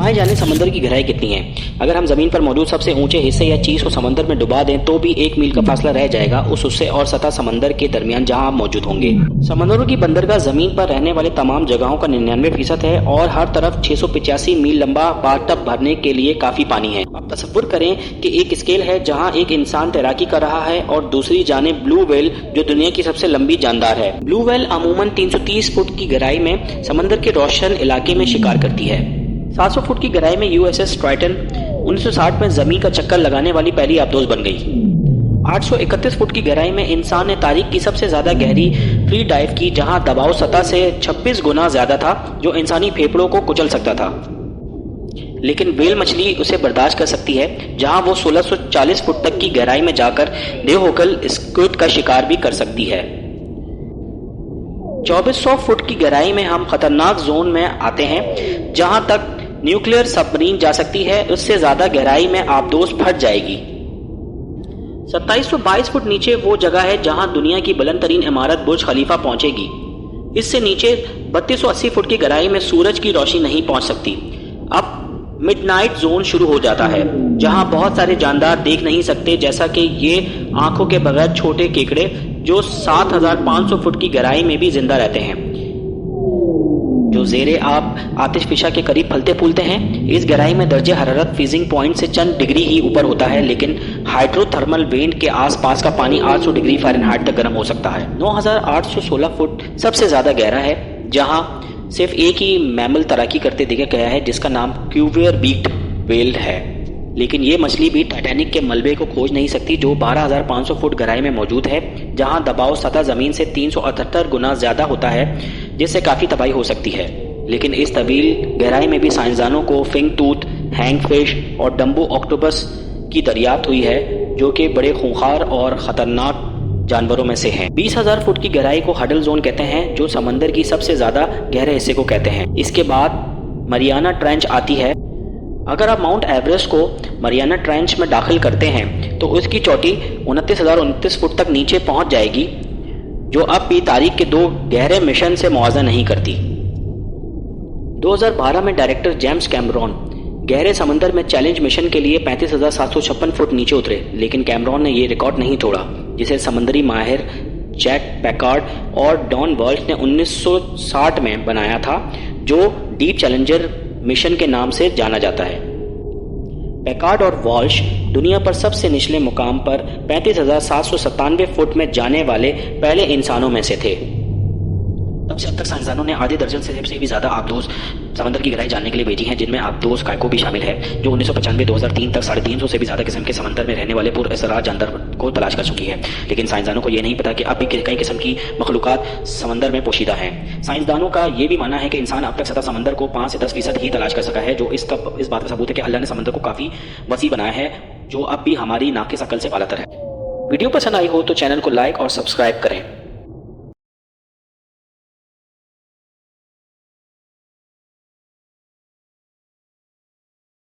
माहे जाने समंदर की गहराई कितनी है। अगर हम जमीन पर मौजूद सबसे ऊंचे हिस्से या चीज को समंदर में डुबा दें तो भी 1 मील का फासला रह जाएगा उस हिस्से और सतह समंदर के दरमियान जहां आप मौजूद होंगे। समंदरों की बंदरगाह जमीन पर रहने वाले तमाम जगहों का 99% है और हर तरफ 685 मील लंबा बाथटब भरने के लिए काफी पानी है। अब तसव्वुर करें कि एक स्केल है जहां एक इंसान तैराकी कर रहा है और दूसरी जानिब ब्लू व्हेल जो दुनिया की सबसे लंबी जानदार है। ब्लू व्हेल अमूमन 330 फुट की गहराई में समंदर के रोशन इलाके में शिकार करती है। 700 फुट की गहराई में यूएसएस ट्राइटन 1960 में जमीन का चक्कर लगाने वाली पहली आबदोज बन गई। 831 फुट की गहराई में इंसान ने तारीख की सबसे ज्यादा गहरी फ्री डाइव की जहां दबाव सतह से 26 गुना ज्यादा था जो इंसानी फेफड़ों को कुचल सकता था, लेकिन व्हेल मछली उसे बर्दाश्त कर सकती है जहां वो 1640 फुट तक की गहराई में जाकर देवहोकल स्क्विड का शिकार भी कर सकती है। 2400 फुट की गहराई में हम खतरनाक जोन में आते हैं जहां तक न्यूक्लियर सबमरीन जा सकती है, उससे ज्यादा गहराई में आबदोज फट जाएगी। 2722 फुट नीचे वो जगह है जहां दुनिया की बुलंद तरीन इमारत बुर्ज खलीफा पहुंचेगी। इससे नीचे 3280 फुट की गहराई में सूरज की रोशनी नहीं पहुंच सकती। अब मिडनाइट जोन शुरू हो जाता है जहां बहुत सारे जानदार देख नहीं सकते, जैसा कि ये आंखों के बगैर छोटे केकड़े जो 7500 फुट की गहराई में भी जिंदा रहते हैं, जो ज़ेरे आब आतिशफिशा के करीब फलते फूलते हैं। इस गहराई में दर्जे हरारत फ्रीजिंग पॉइंट से चंद डिग्री ही ऊपर होता है, लेकिन हाइड्रोथर्मल वेंट के आसपास का पानी 800 डिग्री फ़ारेनहाइट तक गर्म हो सकता है। 9816 फुट सबसे ज्यादा गहरा है जहां सिर्फ एक ही मैमल तैराकी करते देखा गया है जिसका नाम क्यूवियर बीक्ड व्हेल है, लेकिन ये मछली भी टाइटैनिक के मलबे को खोज नहीं सकती जो 12500 फुट गहराई में मौजूद है जहां दबाव सतह जमीन से 378 गुना ज्यादा होता है, जिससे काफी तबाही हो सकती है। लेकिन इस तवील गहराई में भी साइंसदानों को फिंग टूथ, हैंग फिश और डम्बो ऑक्टोपस की दरियाफ्त हुई है जो कि बड़े खूंखार और खतरनाक जानवरों में से हैं। 20,000 फुट की गहराई को हडल जोन कहते हैं जो समंदर की सबसे ज्यादा गहरे हिस्से को कहते हैं। इसके बाद मरियाना ट्रेंच आती है। अगर आप माउंट एवरेस्ट को मरियाना ट्रेंच में दाखिल करते हैं तो उसकी चोटी 29,029 फुट तक नीचे पहुंच जाएगी, जो अब भी तारीख के 2 गहरे मिशन से मुआवजा नहीं करती। 2012 में डायरेक्टर जेम्स कैमरॉन गहरे समंदर में चैलेंज मिशन के लिए 35,756 फुट नीचे उतरे, लेकिन कैमरॉन ने ये रिकॉर्ड नहीं तोड़ा जिसे समुद्री माहिर जैक पैकार्ड और डॉन वॉल्श ने 1960 में बनाया था, जो डीप चैलेंजर मिशन के नाम से जाना जाता है। पैकार्ड और वॉल्श दुनिया पर सबसे निचले मुकाम पर 35,797 फुट में जाने वाले पहले इंसानों में से थे। तब से अब तक साइंसदानों ने आधे दर्जन से भी ज्यादा आबदोज समंदर की गहराई जानने के लिए भेजी हैं, जिनमें आबदोज कायको भी शामिल है, जो 1995-2003 तक 350 से भी ज्यादा किस्म के समंदर में रहने वाले पुरअसरार जानदार को तलाश कर चुकी है। लेकिन साइंसदानों को यह नहीं पता कि अब भी कई किस्म की मखलूकात समंदर में पोशीदा हैं। साइंसदानों का यह भी मानना है कि इंसान अब तक सतह समंदर को 5 से 10% ही तलाश कर सका है, जो इस बात का सबूत है कि अल्लाह ने समंदर को काफी वसी बनाया है, जो अब भी हमारी नाक़िस अकल से बालातर है। वीडियो पसंद आई हो तो चैनल को लाइक और सब्सक्राइब करें।